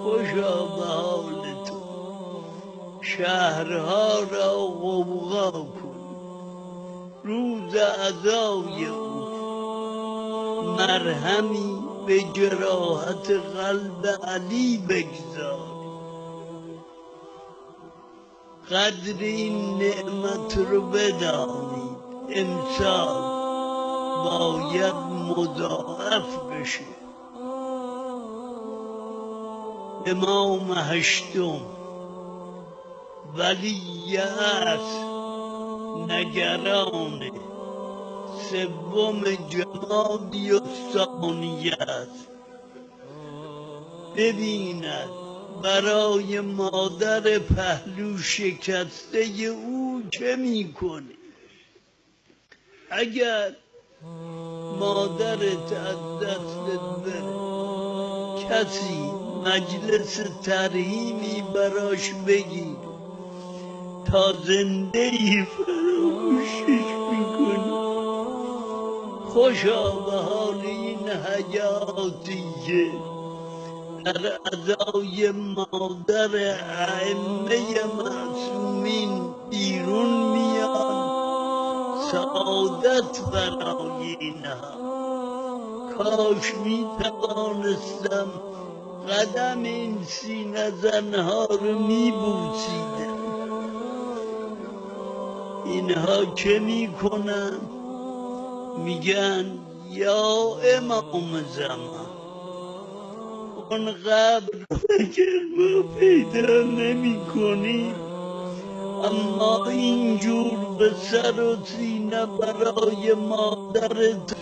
خوشا به حال تو، شهرها را غوغا کن، روز عزای او مرهمی به جراحت قلب علی بگذار. قدر این نعمت رو بدانید، امسال باید مضاعف بشه. امام هشتم ولی عصر نگران سوم جمادی الثانیه است. ببیند برای مادر پهلو شکسته او چه میکنه. اگر مادرت از دستت بره، کسی مجلس ترحیمی براش بگیر، تا زنده ای فراموشش میکنی. خوشا به حال این حیاتی که در ازای مادر ائمه معصومین بیرون میان. سعادت برای اینها. کاش میتوانستم قدم این سینه زنها رو میبوسیدم. اینها چه میکنن؟ میگن یا امام زمان، اون قبر اگر ما پیدا نمی کنیم، اما اینجور به سر و سینه برای مادرت